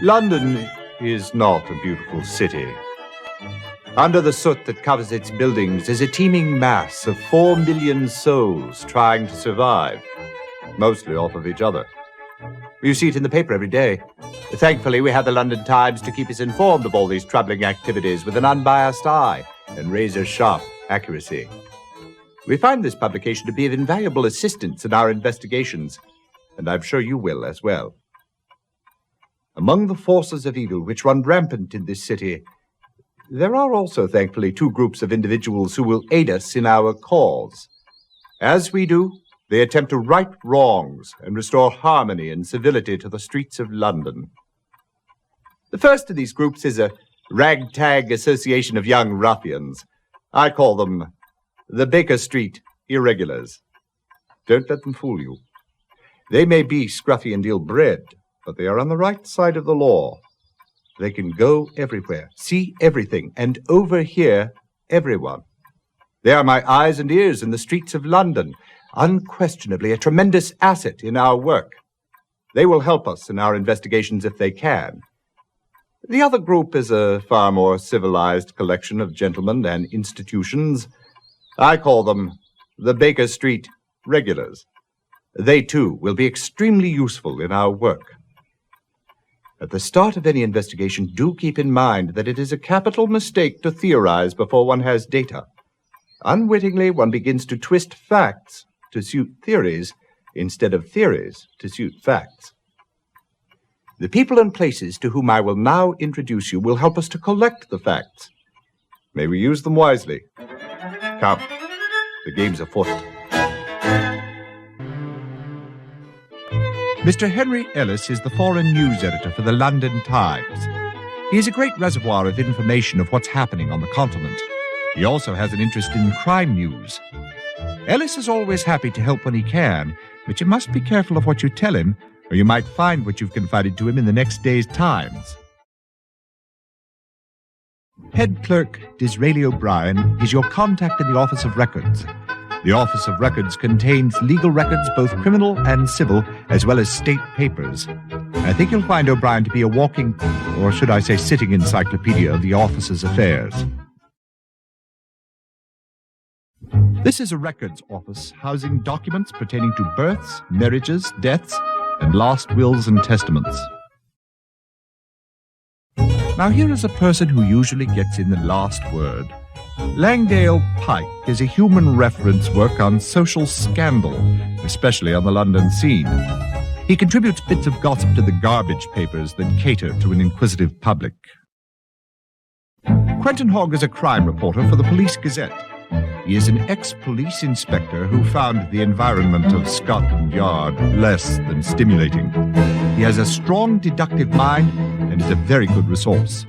London is not a beautiful city. Under the soot that covers its buildings is a teeming mass of 4 million souls trying to survive, mostly off of each other. You see it in the paper every day. Thankfully, we have the London Times to keep us informed of all these troubling activities with an unbiased eye and razor-sharp accuracy. We find this publication to be of invaluable assistance in our investigations, and I'm sure you will as well. Among the forces of evil which run rampant in this city, there are also, thankfully, 2 groups of individuals who will aid us in our cause. As we do, they attempt to right wrongs and restore harmony and civility to the streets of London. The first of these groups is a ragtag association of young ruffians. I call them the Baker Street Irregulars. Don't let them fool you. They may be scruffy and ill-bred, but they are on the right side of the law. They can go everywhere, see everything, and overhear everyone. They are my eyes and ears in the streets of London, unquestionably a tremendous asset in our work. They will help us in our investigations if they can. The other group is a far more civilized collection of gentlemen and institutions. I call them the Baker Street Regulars. They, too, will be extremely useful in our work. At the start of any investigation, do keep in mind that it is a capital mistake to theorize before one has data. Unwittingly, one begins to twist facts to suit theories instead of theories to suit facts. The people and places to whom I will now introduce you will help us to collect the facts. May we use them wisely. Come, the game's afoot. Mr. Henry Ellis is the foreign news editor for the London Times. He is a great reservoir of information of what's happening on the continent. He also has an interest in crime news. Ellis is always happy to help when he can, but you must be careful of what you tell him, or you might find what you've confided to him in the next day's Times. Head Clerk Disraeli O'Brien is your contact in the Office of Records. The Office of Records contains legal records, both criminal and civil, as well as state papers. I think you'll find O'Brien to be a walking, or should I say sitting encyclopedia of the office's affairs. This is a records office housing documents pertaining to births, marriages, deaths, and last wills and testaments. Now here is a person who usually gets in the last word. Langdale Pike is a human reference work on social scandal, especially on the London scene. He contributes bits of gossip to the garbage papers that cater to an inquisitive public. Quentin Hogg is a crime reporter for the Police Gazette. He is an ex-police inspector who found the environment of Scotland Yard less than stimulating. He has a strong deductive mind and is a very good resource.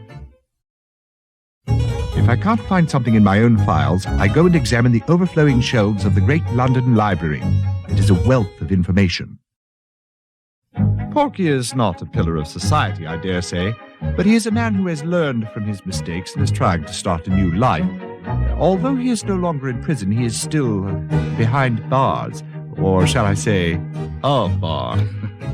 If I can't find something in my own files, I go and examine the overflowing shelves of the great London Library. It is a wealth of information. Porky is not a pillar of society, I dare say, but he is a man who has learned from his mistakes and is trying to start a new life. Although he is no longer in prison, he is still behind bars, or shall I say, a bar.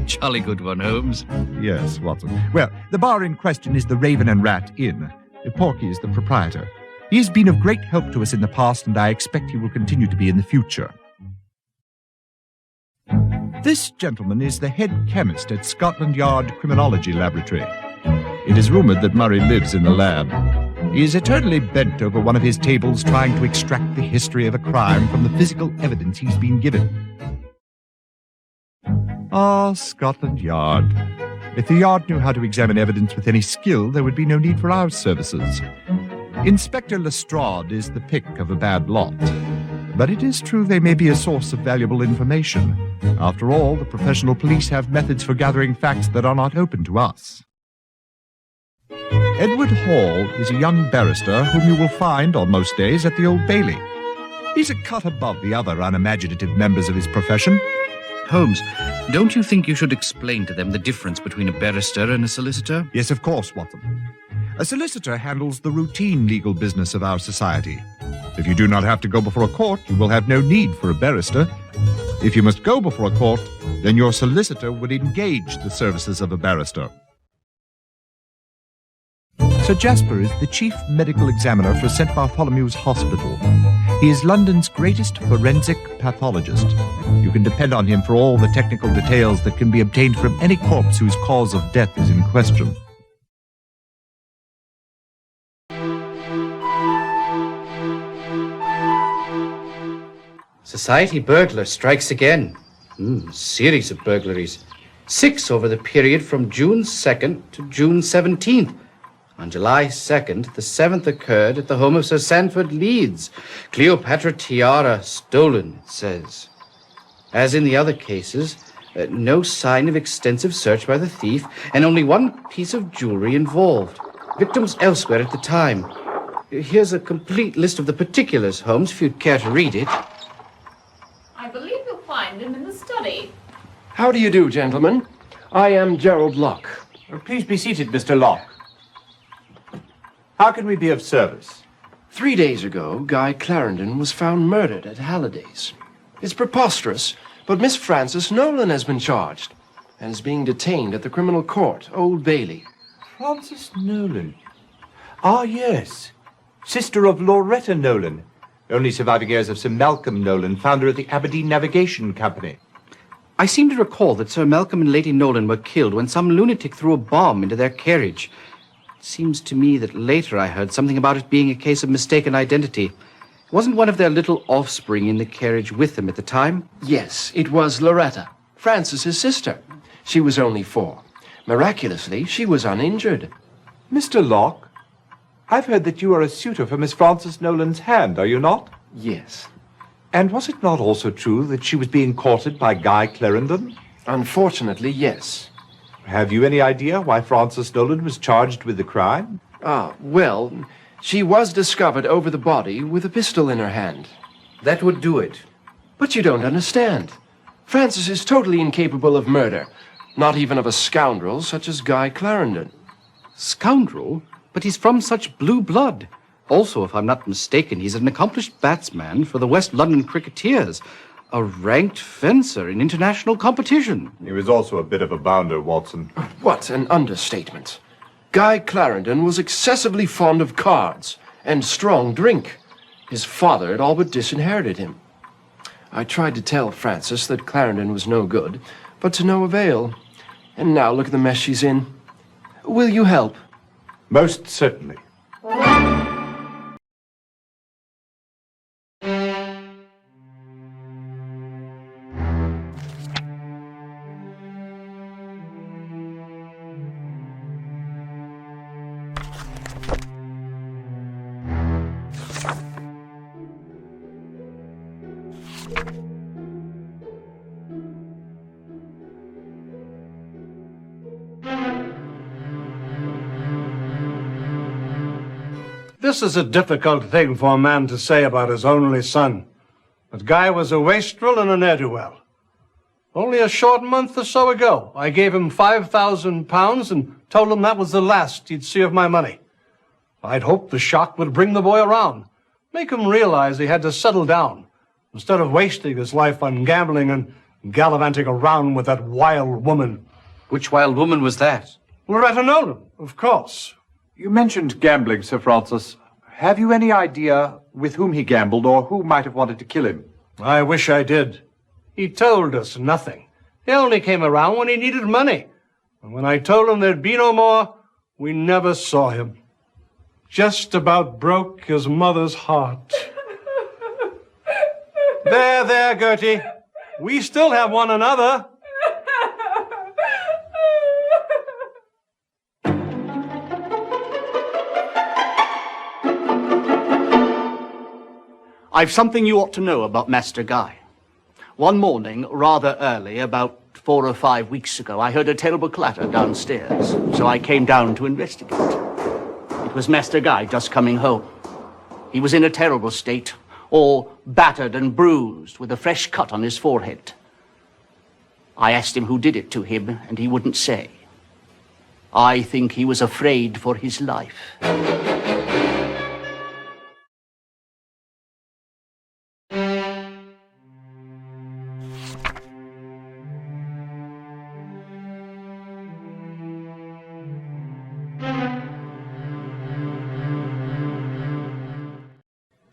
Jolly good one, Holmes. Yes, Watson. Well, the bar in question is the Raven and Rat Inn. Porky is the proprietor. He has been of great help to us in the past, and I expect he will continue to be in the future. This gentleman is the head chemist at Scotland Yard Criminology Laboratory. It is rumored that Murray lives in the lab. He is eternally bent over one of his tables trying to extract the history of a crime from the physical evidence he's been given. Ah, Scotland Yard. If the Yard knew how to examine evidence with any skill, there would be no need for our services. Inspector Lestrade is the pick of a bad lot. But it is true they may be a source of valuable information. After all, the professional police have methods for gathering facts that are not open to us. Edward Hall is a young barrister whom you will find on most days at the Old Bailey. He's a cut above the other unimaginative members of his profession. Holmes, don't you think you should explain to them the difference between a barrister and a solicitor? Yes, of course, Watson. A solicitor handles the routine legal business of our society. If you do not have to go before a court, you will have no need for a barrister. If you must go before a court, then your solicitor would engage the services of a barrister. Sir Jasper is the chief medical examiner for St. Bartholomew's Hospital. He is London's greatest forensic pathologist. You can depend on him for all the technical details that can be obtained from any corpse whose cause of death is in question. Society burglar strikes again. Series of burglaries. 6 over the period from June 2nd to June 17th. On July 2nd, the 7th occurred at the home of Sir Sanford Leeds. Cleopatra tiara stolen, it says. As in the other cases, no sign of extensive search by the thief, and only one piece of jewelry involved. Victims elsewhere at the time. Here's a complete list of the particulars, Holmes, if you'd care to read it. I believe you'll find him in the study. How do you do, gentlemen? I am Gerald Locke. Please be seated, Mr. Locke. How can we be of service? 3 days ago, Guy Clarendon was found murdered at Halliday's. It's preposterous, but Miss Frances Nolan has been charged and is being detained at the criminal court, Old Bailey. Frances Nolan. Ah, yes. Sister of Loretta Nolan. Only surviving heirs of Sir Malcolm Nolan, founder of the Aberdeen Navigation Company. I seem to recall that Sir Malcolm and Lady Nolan were killed when some lunatic threw a bomb into their carriage. It seems to me that later I heard something about it being a case of mistaken identity. Wasn't one of their little offspring in the carriage with them at the time? Yes, it was Loretta, Frances's sister. She was only 4. Miraculously, she was uninjured. Mr. Locke, I've heard that you are a suitor for Miss Frances Nolan's hand, are you not? Yes. And was it not also true that she was being courted by Guy Clarendon? Unfortunately, yes. Have you any idea why Frances Nolan was charged with the crime? Well, she was discovered over the body with a pistol in her hand. That would do it. But you don't understand. Frances is totally incapable of murder, not even of a scoundrel such as Guy Clarendon. Scoundrel? But he's from such blue blood. Also, if I'm not mistaken, he's an accomplished batsman for the West London Cricketers, a ranked fencer in international competition. He was also a bit of a bounder, Watson. What an understatement. Guy Clarendon was excessively fond of cards and strong drink. His father had all but disinherited him. I tried to tell Frances that Clarendon was no good, but to no avail. And now look at the mess she's in. Will you help? Most certainly. This is a difficult thing for a man to say about his only son. But Guy was a wastrel and a ne'er-do-well. Only a short month or so ago, I gave him £5,000 and told him that was the last he'd see of my money. I'd hoped the shock would bring the boy around, make him realize he had to settle down, instead of wasting his life on gambling and gallivanting around with that wild woman. Which wild woman was that? Loretta Nolan, of course. You mentioned gambling, Sir Francis. Have you any idea with whom he gambled or who might have wanted to kill him? I wish I did. He told us nothing. He only came around when he needed money. And when I told him there'd be no more, we never saw him. Just about broke his mother's heart. There, Gertie. We still have one another. I've something you ought to know about Master Guy. One morning, rather early, about 4 or 5 weeks ago, I heard a terrible clatter downstairs, so I came down to investigate. It was Master Guy just coming home. He was in a terrible state, all battered and bruised, with a fresh cut on his forehead. I asked him who did it to him, and he wouldn't say. I think he was afraid for his life.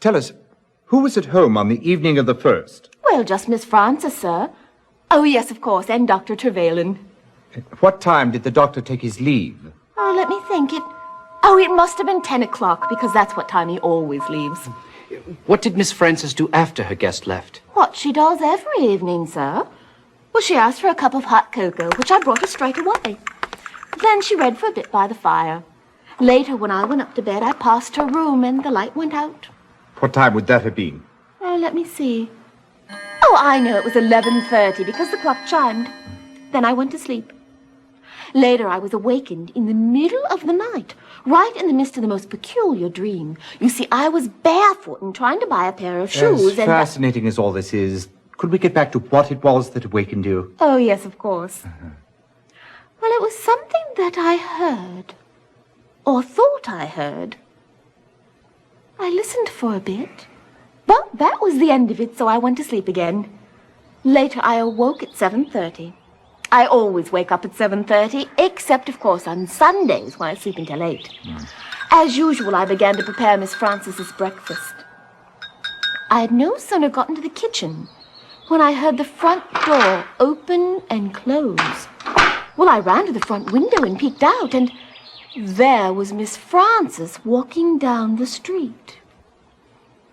Tell us, who was at home on the evening of the 1st? Well, just Miss Frances, sir. Oh, yes, of course, and Dr. Trevelyan. What time did the doctor take his leave? Oh, let me think. It must have been 10 o'clock, because that's what time he always leaves. What did Miss Frances do after her guest left? What she does every evening, sir. Well, she asked for a cup of hot cocoa, which I brought her straight away. Then she read for a bit by the fire. Later, when I went up to bed, I passed her room, and the light went out. What time would that have been? Oh, let me see. Oh, I know it was 11:30, because the clock chimed. Then I went to sleep. Later, I was awakened in the middle of the night, right in the midst of the most peculiar dream. You see, I was barefoot and trying to buy a pair of shoes, As fascinating as all this is, could we get back to what it was that awakened you? Oh, yes, of course. Well, it was something that I heard, or thought I heard. I listened for a bit, but that was the end of it, so I went to sleep again. Later, I awoke at 7:30. I always wake up at 7:30, except, of course, on Sundays when I sleep until 8. As usual, I began to prepare Miss Frances's breakfast. I had no sooner got into the kitchen when I heard the front door open and close. Well, I ran to the front window and peeked out, and there was Miss Frances walking down the street.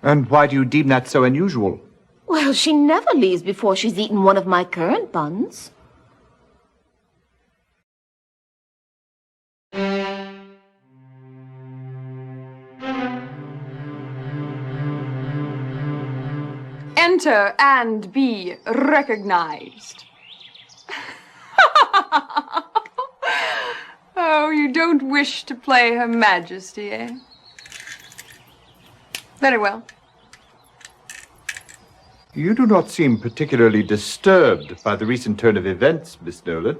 And why do you deem that so unusual? Well, she never leaves before she's eaten one of my currant buns. Enter and be recognized. Oh, you don't wish to play Her Majesty, eh? Very well. You do not seem particularly disturbed by the recent turn of events, Miss Nolan.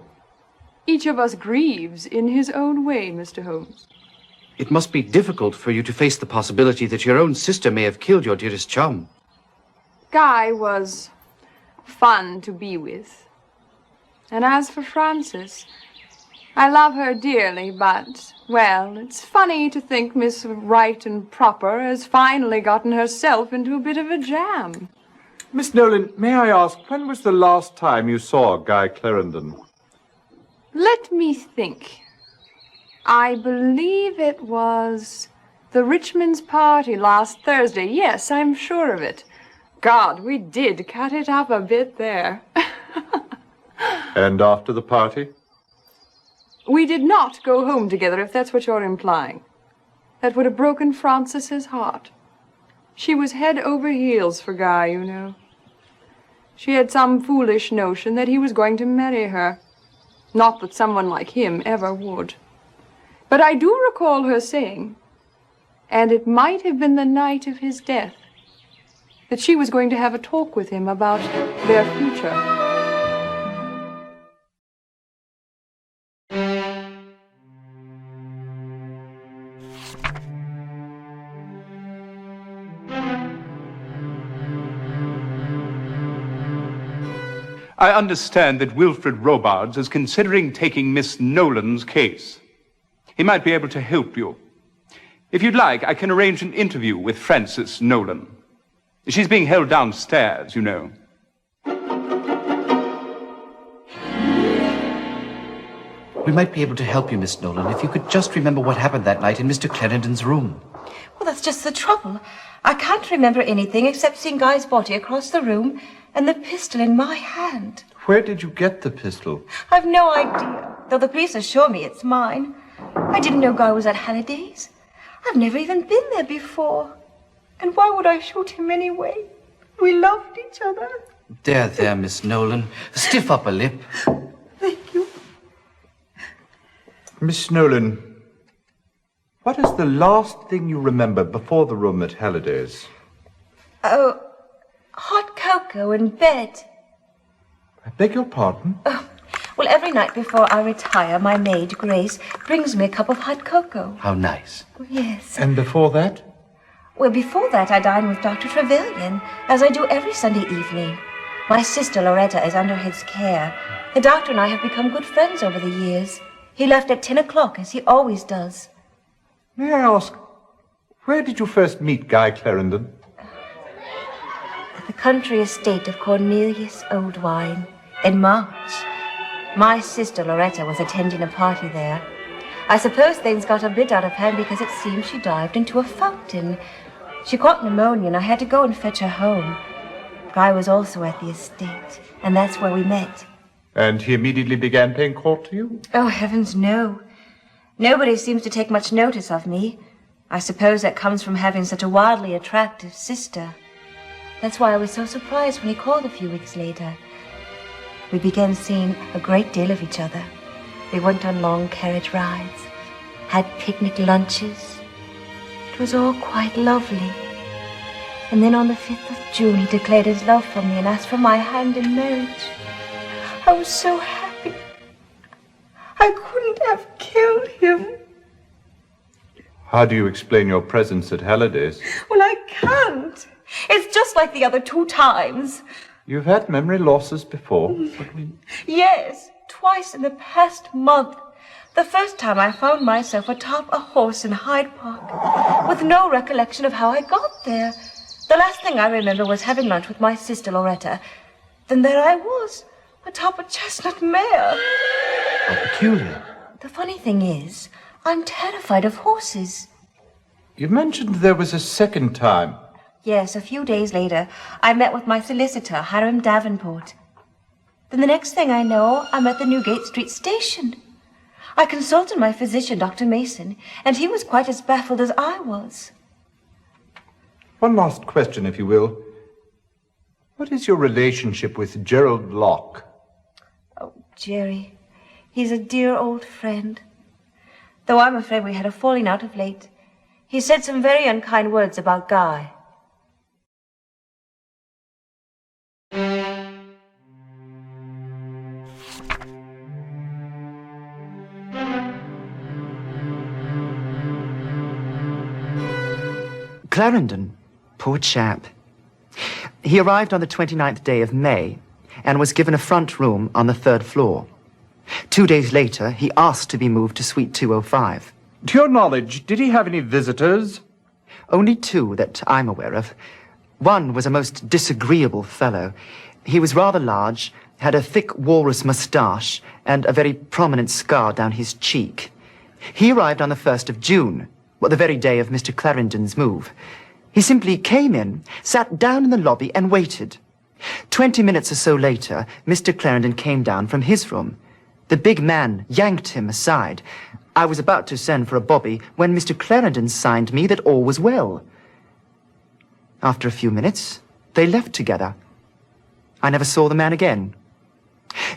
Each of us grieves in his own way, Mr. Holmes. It must be difficult for you to face the possibility that your own sister may have killed your dearest chum. Guy was fun to be with. And as for Frances, I love her dearly, but, well, it's funny to think Miss Right and Proper has finally gotten herself into a bit of a jam. Miss Nolan, may I ask, when was the last time you saw Guy Clarendon? Let me think. I believe it was the Richmond's party last Thursday. Yes, I'm sure of it. God, we did cut it up a bit there. And after the party? We did not go home together, if that's what you're implying. That would have broken Frances's heart. She was head over heels for Guy, you know. She had some foolish notion that he was going to marry her. Not that someone like him ever would. But I do recall her saying, and it might have been the night of his death, that she was going to have a talk with him about their future. I understand that Wilfred Robards is considering taking Miss Nolan's case. He might be able to help you. If you'd like, I can arrange an interview with Frances Nolan. She's being held downstairs, you know. We might be able to help you, Miss Nolan, if you could just remember what happened that night in Mr. Clarendon's room. Well, that's just the trouble. I can't remember anything except seeing Guy's body across the room and the pistol in my hand. Where did you get the pistol? I've no idea, though the police assure me it's mine. I didn't know Guy was at Halliday's. I've never even been there before. And why would I shoot him anyway? We loved each other. There, Miss Nolan. Stiff upper lip. Thank you. Miss Nolan, what is the last thing you remember before the room at Halliday's? Oh, hot cocoa in bed. I beg your pardon? Well, every night before I retire, my maid, Grace, brings me a cup of hot cocoa. How nice. Yes. And before that? Well, before that, I dine with Dr. Trevelyan, as I do every Sunday evening. My sister Loretta is under his care. The doctor and I have become good friends over the years. He left at 10 o'clock, as he always does. May I ask, where did you first meet Guy Clarendon? country estate of Cornelius Oldwine. In March, my sister Loretta was attending a party there. I suppose things got a bit out of hand because it seems she dived into a fountain. She caught pneumonia and I had to go and fetch her home. Guy was also at the estate, and that's where we met. And he immediately began paying court to you? Oh, heavens, no. Nobody seems to take much notice of me. I suppose that comes from having such a wildly attractive sister. That's why I was so surprised when he called a few weeks later. We began seeing a great deal of each other. We went on long carriage rides, had picnic lunches. It was all quite lovely. And then on the 5th of June, he declared his love for me and asked for my hand in marriage. I was so happy. I couldn't have killed him. How do you explain your presence at Halliday's? Well, I can't. It's just like the other 2 times. You've had memory losses before. Yes, twice in the past month. The first time I found myself atop a horse in Hyde Park, with no recollection of how I got there. The last thing I remember was having lunch with my sister Loretta. Then there I was, atop a chestnut mare. How peculiar. The funny thing is, I'm terrified of horses. You mentioned there was a second time. Yes, a few days later, I met with my solicitor, Hiram Davenport. Then the next thing I know, I'm at the Newgate Street station. I consulted my physician, Dr. Mason, and he was quite as baffled as I was. One last question, if you will. What is your relationship with Gerald Locke? Oh, Jerry. He's a dear old friend. Though I'm afraid we had a falling out of late. He said some very unkind words about Guy. Clarendon, poor chap. He arrived on the 29th day of May and was given a front room on the 3rd floor. 2 days later, he asked to be moved to suite 205. To your knowledge, did he have any visitors? Only 2 that I'm aware of. One was a most disagreeable fellow. He was rather large, had a thick walrus moustache, and a very prominent scar down his cheek. He arrived on the 1st of June, the very day of Mr. Clarendon's move. He simply came in, sat down in the lobby, and waited. 20 minutes or so later, Mr. Clarendon came down from his room. The big man yanked him aside. I was about to send for a bobby when Mr. Clarendon signed me that all was well. After a few minutes, they left together. I never saw the man again.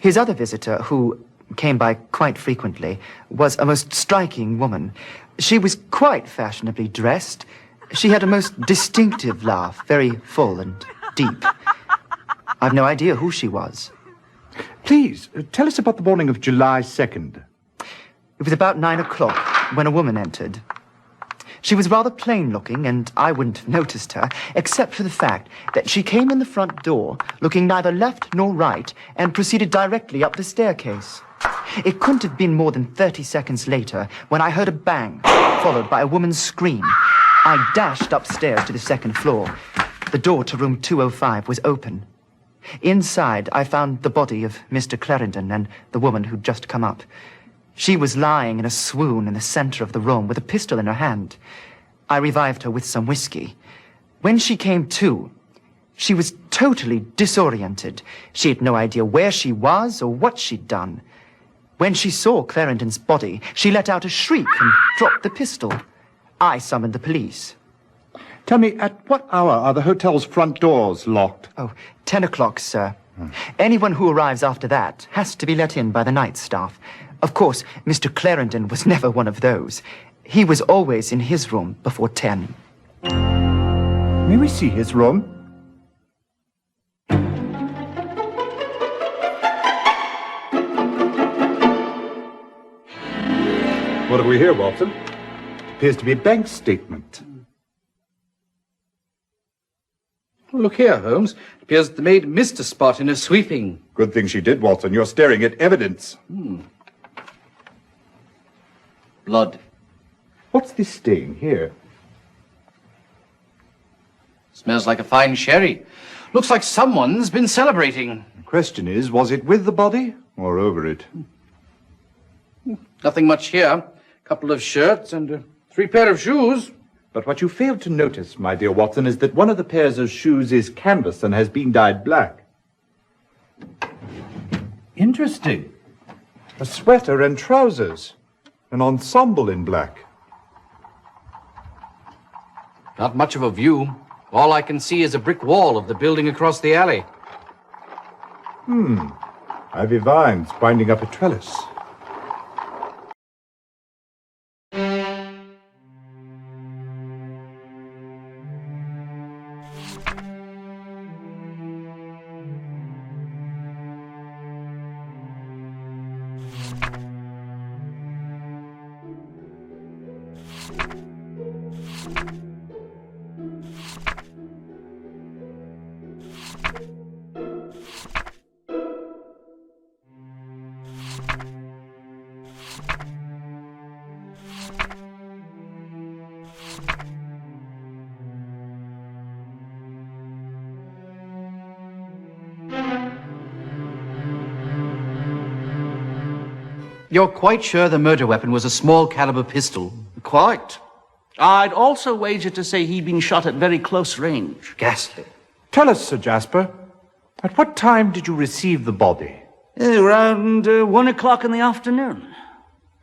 His other visitor, who came by quite frequently, was a most striking woman. She was quite fashionably dressed. She had a most distinctive laugh, very full and deep. I've no idea who she was. Please, tell us about the morning of July 2nd. It was about 9 o'clock when a woman entered. She was rather plain-looking, and I wouldn't have noticed her, except for the fact that she came in the front door, looking neither left nor right, and proceeded directly up the staircase. It couldn't have been more than 30 seconds later when I heard a bang, followed by a woman's scream. I dashed upstairs to the 2nd floor. The door to room 205 was open. Inside, I found the body of Mr. Clarendon and the woman who'd just come up. She was lying in a swoon in the center of the room with a pistol in her hand. I revived her with some whiskey. When she came to, she was totally disoriented. She had no idea where she was or what she'd done. When she saw Clarendon's body, she let out a shriek and dropped the pistol. I summoned the police. Tell me, at what hour are the hotel's front doors locked? Oh, 10 o'clock, sir. Anyone who arrives after that has to be let in by the night staff. Of course, Mr. Clarendon was never one of those. He was always in his room before 10. May we see his room? What have we here, Watson? It appears to be a bank statement. Look here, Holmes. It appears the maid missed a spot in her sweeping. Good thing she did, Watson. You're staring at evidence. Blood. What's this stain here? Smells like a fine sherry. Looks like someone's been celebrating. The question is, was it with the body or over it? Nothing much here. A couple of shirts and 3 pair of shoes. But what you failed to notice, my dear Watson, is that one of the pairs of shoes is canvas and has been dyed black. Interesting. A sweater and trousers. An ensemble in black. Not much of a view. All I can see is a brick wall of the building across the alley. Ivy vines binding up a trellis. You're quite sure the murder weapon was a small caliber pistol? Quite. I'd also wager to say he'd been shot at very close range. Ghastly. Tell us, Sir Jasper, at what time did you receive the body? Around 1 o'clock in the afternoon.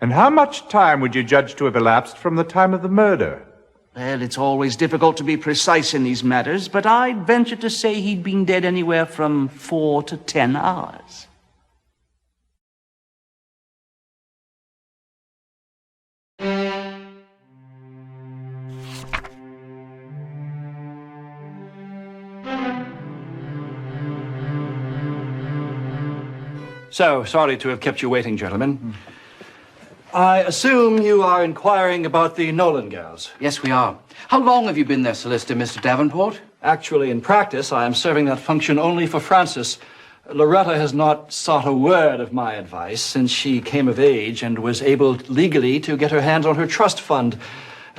And how much time would you judge to have elapsed from the time of the murder? Well, it's always difficult to be precise in these matters, but I'd venture to say he'd been dead anywhere from 4 to 10 hours. So, sorry to have kept you waiting, gentlemen. I assume you are inquiring about the Nolan girls. Yes, we are. How long have you been their solicitor, Mr. Davenport? Actually, in practice, I am serving that function only for Frances. Loretta has not sought a word of my advice since she came of age and was able legally to get her hands on her trust fund.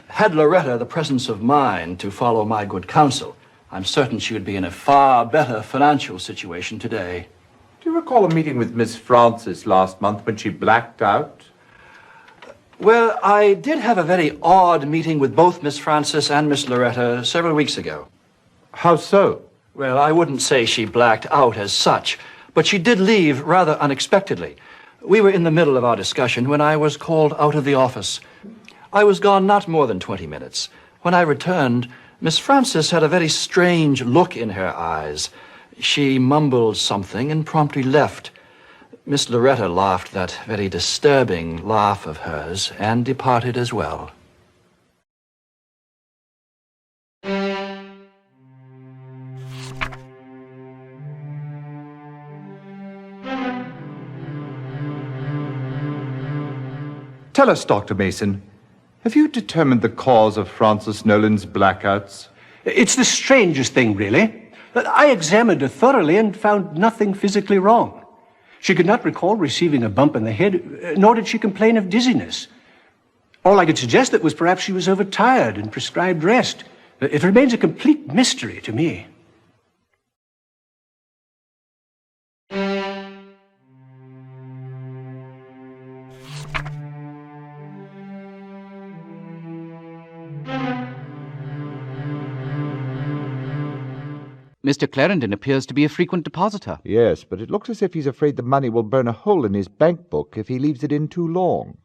Had Loretta the presence of mind to follow my good counsel, I'm certain she would be in a far better financial situation today. Do you recall a meeting with Miss Frances last month when she blacked out? Well, I did have a very odd meeting with both Miss Frances and Miss Loretta several weeks ago. How so? Well, I wouldn't say she blacked out as such, but she did leave rather unexpectedly. We were in the middle of our discussion when I was called out of the office. I was gone not more than 20 minutes. When I returned, Miss Frances had a very strange look in her eyes. She mumbled something and promptly left. Miss Loretta laughed that very disturbing laugh of hers and departed as well. Tell us, Dr. Mason, have you determined the cause of Frances Nolan's blackouts? It's the strangest thing, really. I examined her thoroughly and found nothing physically wrong. She could not recall receiving a bump in the head, nor did she complain of dizziness. All I could suggest that was perhaps she was overtired and prescribed rest. It remains a complete mystery to me. Mr. Clarendon appears to be a frequent depositor. Yes, but it looks as if he's afraid the money will burn a hole in his bank book if he leaves it in too long.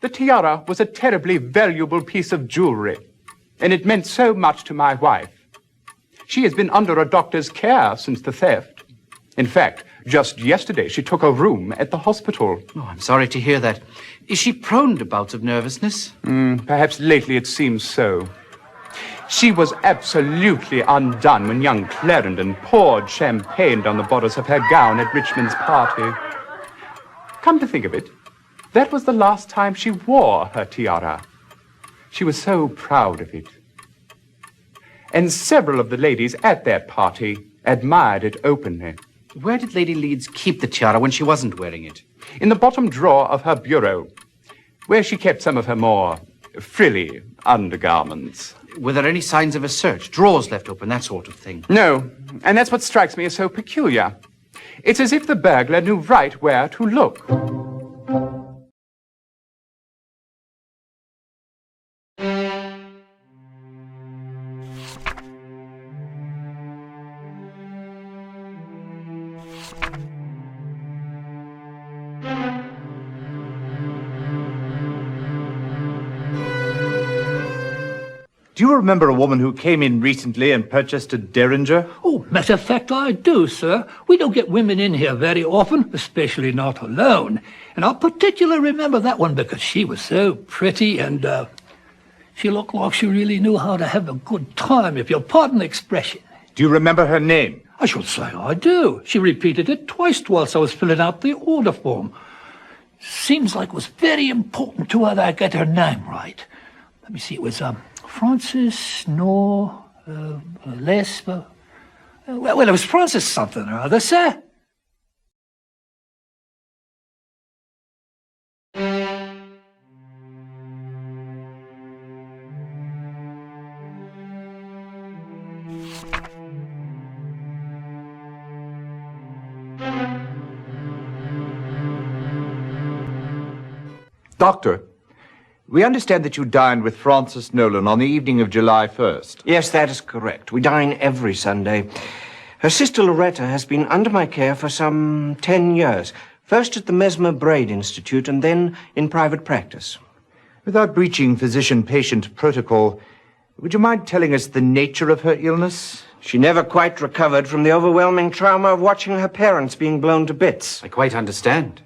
The tiara was a terribly valuable piece of jewelry, and it meant so much to my wife. She has been under a doctor's care since the theft. In fact, just yesterday she took a room at the hospital. Oh, I'm sorry to hear that. Is she prone to bouts of nervousness? Perhaps lately it seems so. She was absolutely undone when young Clarendon poured champagne down the borders of her gown at Richmond's party. Come to think of it, that was the last time she wore her tiara. She was so proud of it. And several of the ladies at that party admired it openly. Where did Lady Leeds keep the tiara when she wasn't wearing it? In the bottom drawer of her bureau, where she kept some of her more frilly undergarments. Were there any signs of a search? Drawers left open, that sort of thing? No, and that's what strikes me as so peculiar. It's as if the burglar knew right where to look. Do you remember a woman who came in recently and purchased a derringer? Oh, matter of fact, I do, sir. We don't get women in here very often, especially not alone. And I particularly remember that one because she was so pretty and, she looked like she really knew how to have a good time, if you'll pardon the expression. Do you remember her name? I should say I do. She repeated it twice whilst I was filling out the order form. Seems like it was very important to her that I get her name right. Let me see, it was, Frances, no, Les, well, it was Frances something or other, sir. Doctor, we understand that you dined with Frances Nolan on the evening of July 1st. Yes, that is correct. We dine every Sunday. Her sister Loretta has been under my care for some 10 years. First at the Mesmer Braid Institute and then in private practice. Without breaching physician-patient protocol, would you mind telling us the nature of her illness? She never quite recovered from the overwhelming trauma of watching her parents being blown to bits. I quite understand.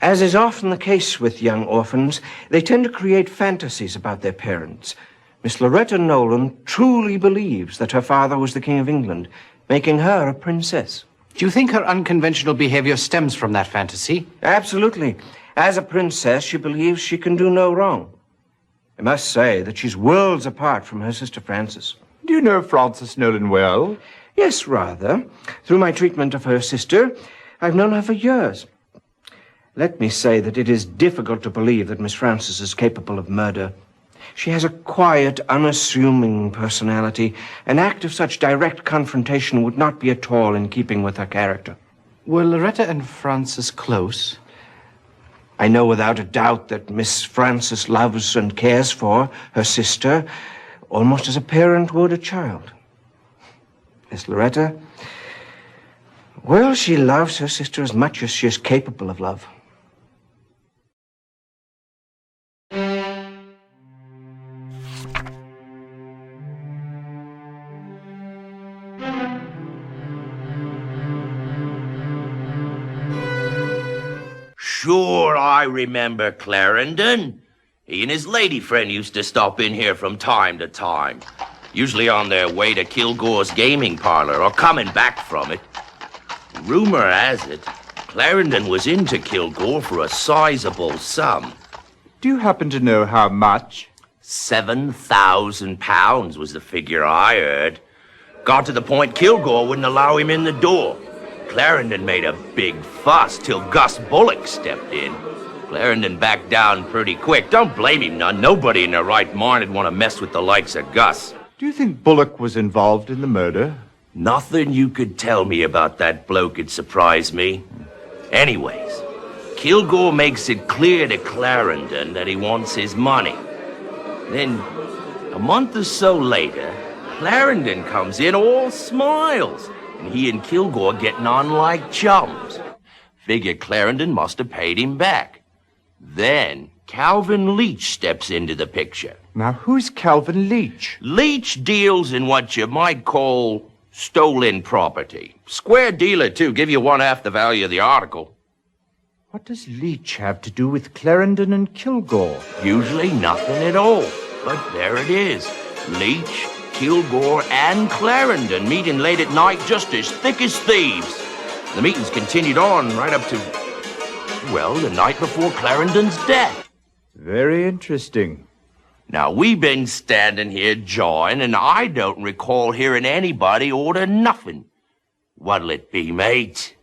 As is often the case with young orphans, they tend to create fantasies about their parents. Miss Loretta Nolan truly believes that her father was the King of England, making her a princess. Do you think her unconventional behavior stems from that fantasy? Absolutely. As a princess, she believes she can do no wrong. I must say that she's worlds apart from her sister Frances. Do you know Frances Nolan well? Yes, rather. Through my treatment of her sister, I've known her for years. Let me say that it is difficult to believe that Miss Frances is capable of murder. She has a quiet, unassuming personality. An act of such direct confrontation would not be at all in keeping with her character. Were Loretta and Frances close? I know without a doubt that Miss Frances loves and cares for her sister almost as a parent would a child. Miss Loretta, well, she loves her sister as much as she is capable of love. Sure, I remember Clarendon. He and his lady friend used to stop in here from time to time, usually on their way to Kilgore's gaming parlor or coming back from it. Rumor has it, Clarendon was into Kilgore for a sizable sum. Do you happen to know how much? £7,000 was the figure I heard. Got to the point Kilgore wouldn't allow him in the door. Clarendon made a big fuss till Gus Bullock stepped in. Clarendon backed down pretty quick. Don't blame him none. Nobody in their right mind would want to mess with the likes of Gus. Do you think Bullock was involved in the murder? Nothing you could tell me about that bloke would surprise me. Anyways, Kilgore makes it clear to Clarendon that he wants his money. Then, a month or so later, Clarendon comes in all smiles, and he and Kilgore getting on like chums. Figure Clarendon must have paid him back. Then, Calvin Leach steps into the picture. Now, who's Calvin Leach? Leach deals in what you might call stolen property. Square dealer, too. Give you one half the value of the article. What does Leach have to do with Clarendon and Kilgore? Usually nothing at all. But there it is. Leach, Kilgore, and Clarendon meeting late at night just as thick as thieves. The meetings continued on right up to, well, the night before Clarendon's death. Very interesting. Now, we've been standing here jawing, and I don't recall hearing anybody order nothing. What'll it be, mate?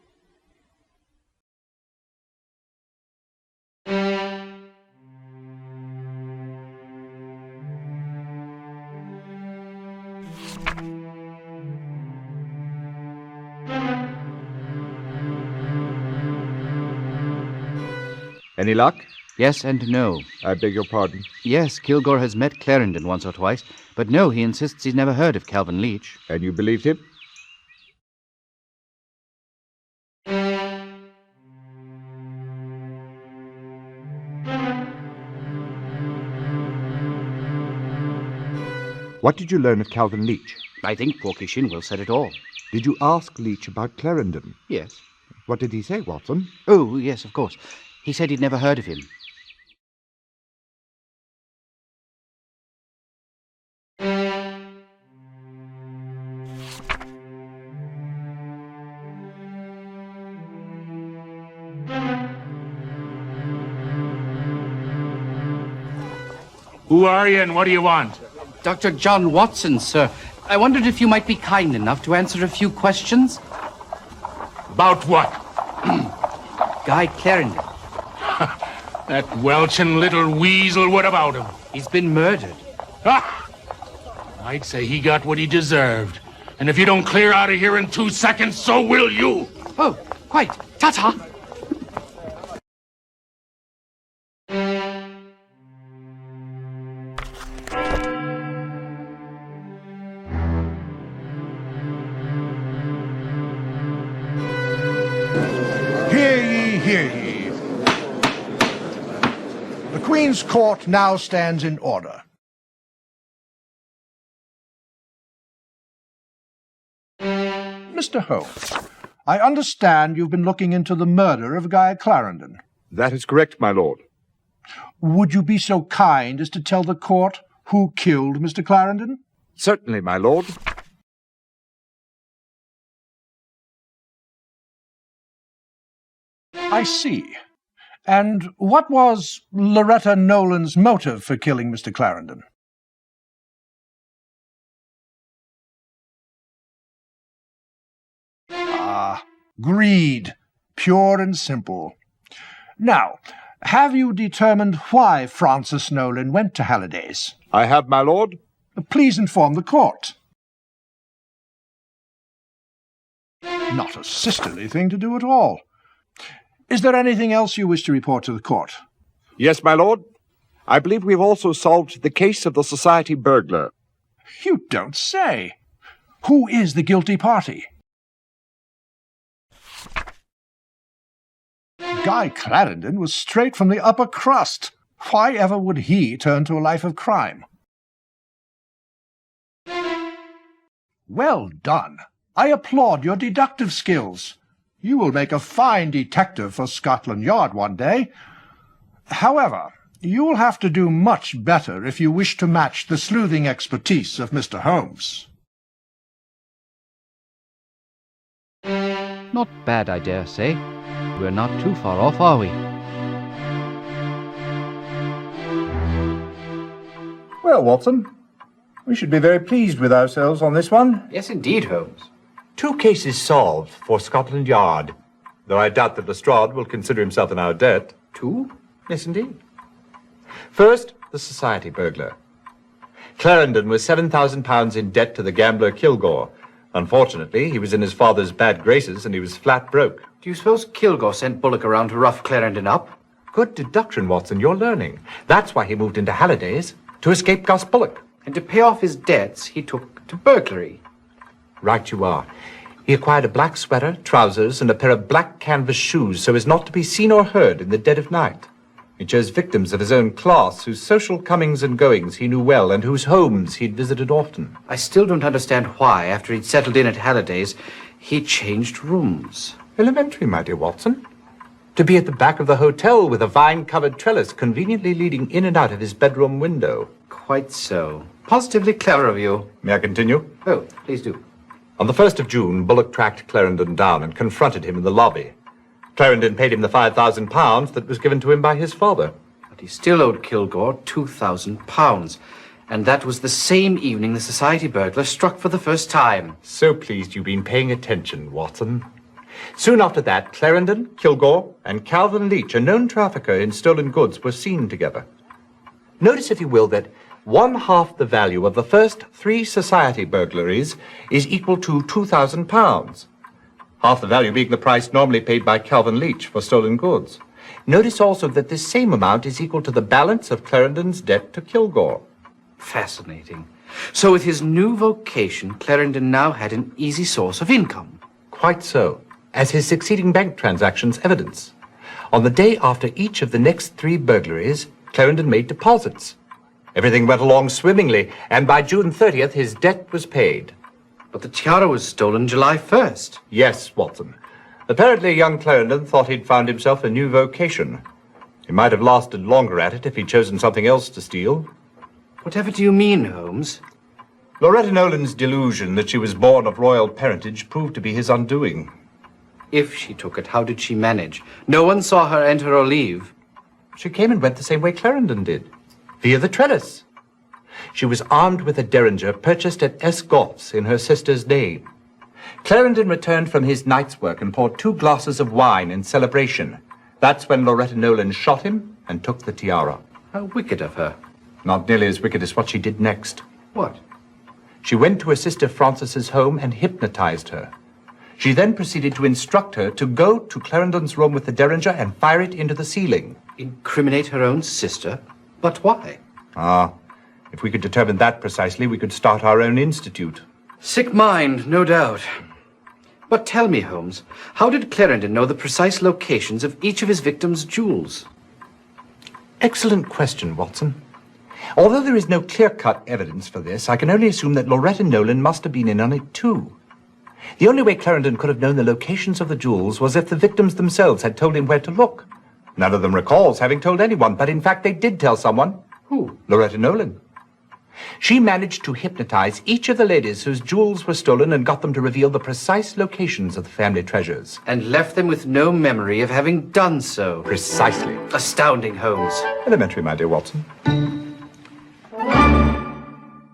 Any luck? Yes and no. I beg your pardon? Yes, Kilgore has met Clarendon once or twice, but no, he insists he's never heard of Calvin Leach. And you believed him? What did you learn of Calvin Leach? I think Porky Shinwell said it all. Did you ask Leach about Clarendon? Yes. What did he say, Watson? Oh, yes, of course. He said he'd never heard of him. Who are you and what do you want? Dr. John Watson, sir. I wondered if you might be kind enough to answer a few questions. About what? Guy Clarendon. That welching little weasel, what about him? He's been murdered. Ah! I'd say he got what he deserved. And if you don't clear out of here in 2 seconds, so will you. Oh, quite. Ta-ta. Hear ye. The Queen's Court now stands in order. Mr. Holmes, I understand you've been looking into the murder of Guy Clarendon. That is correct, my lord. Would you be so kind as to tell the court who killed Mr. Clarendon? Certainly, my lord. I see. And what was Loretta Nolan's motive for killing Mr. Clarendon? Ah, greed, pure and simple. Now, have you determined why Francis Nolan went to Halliday's? I have, my lord. Please inform the court. Not a sisterly thing to do at all. Is there anything else you wish to report to the court? Yes, my lord. I believe we've also solved the case of the society burglar. You don't say. Who is the guilty party? Guy Clarendon was straight from the upper crust. Why ever would he turn to a life of crime? Well done. I applaud your deductive skills. You will make a fine detective for Scotland Yard one day. However, you'll have to do much better if you wish to match the sleuthing expertise of Mr. Holmes. Not bad, I dare say. We're not too far off, are we? Well, Watson, we should be very pleased with ourselves on this one. Yes, indeed, Holmes. 2 cases solved for Scotland Yard, though I doubt that Lestrade will consider himself in our debt. 2? Yes, indeed. First, the society burglar. Clarendon was £7,000 in debt to the gambler Kilgore. Unfortunately, he was in his father's bad graces and he was flat broke. Do you suppose Kilgore sent Bullock around to rough Clarendon up? Good deduction, Watson. You're learning. That's why he moved into Halliday's, to escape Gus Bullock. And to pay off his debts, he took to burglary. Right you are. He acquired a black sweater, trousers, and a pair of black canvas shoes so as not to be seen or heard in the dead of night. He chose victims of his own class, whose social comings and goings he knew well, and whose homes he'd visited often. I still don't understand why, after he'd settled in at Halliday's, he changed rooms. Elementary, my dear Watson. To be at the back of the hotel with a vine-covered trellis conveniently leading in and out of his bedroom window. Quite so. Positively clever of you. May I continue? Oh, please do. On the 1st of June, Bullock tracked Clarendon down and confronted him in the lobby. Clarendon paid him the £5,000 that was given to him by his father. But he still owed Kilgore £2,000. And that was the same evening the society burglar struck for the first time. So pleased you've been paying attention, Watson. Soon after that, Clarendon, Kilgore, and Calvin Leach, a known trafficker in stolen goods, were seen together. Notice, if you will, that 1/2 the value of the first 3 society burglaries is equal to £2,000. Half the value being the price normally paid by Calvin Leach for stolen goods. Notice also that this same amount is equal to the balance of Clarendon's debt to Kilgore. Fascinating. So with his new vocation, Clarendon now had an easy source of income. Quite so, as his succeeding bank transactions evidence. On the day after each of the next 3 burglaries, Clarendon made deposits. Everything went along swimmingly, and by June 30th, his debt was paid. But the tiara was stolen July 1st. Yes, Watson. Apparently, young Clarendon thought he'd found himself a new vocation. He might have lasted longer at it if he'd chosen something else to steal. Whatever do you mean, Holmes? Loretta Nolan's delusion that she was born of royal parentage proved to be his undoing. If she took it, how did she manage? No one saw her enter or leave. She came and went the same way Clarendon did, via the trellis. She was armed with a derringer purchased at Esgoff's in her sister's name. Clarendon returned from his night's work and poured 2 glasses of wine in celebration. That's when Loretta Nolan shot him and took the tiara. How wicked of her. Not nearly as wicked as what she did next. What? She went to her sister Frances's home and hypnotized her. She then proceeded to instruct her to go to Clarendon's room with the derringer and fire it into the ceiling. Incriminate her own sister? But why? If we could determine that precisely, we could start our own institute. Sick mind, no doubt. But tell me, Holmes, how did Clarendon know the precise locations of each of his victims' jewels? Excellent question, Watson. Although there is no clear-cut evidence for this, I can only assume that Loretta Nolan must have been in on it too. The only way Clarendon could have known the locations of the jewels was if the victims themselves had told him where to look. None of them recalls having told anyone, but in fact they did tell someone. Who? Loretta Nolan. She managed to hypnotize each of the ladies whose jewels were stolen and got them to reveal the precise locations of the family treasures. And left them with no memory of having done so. Precisely. Astounding, Holmes. Elementary, my dear Watson.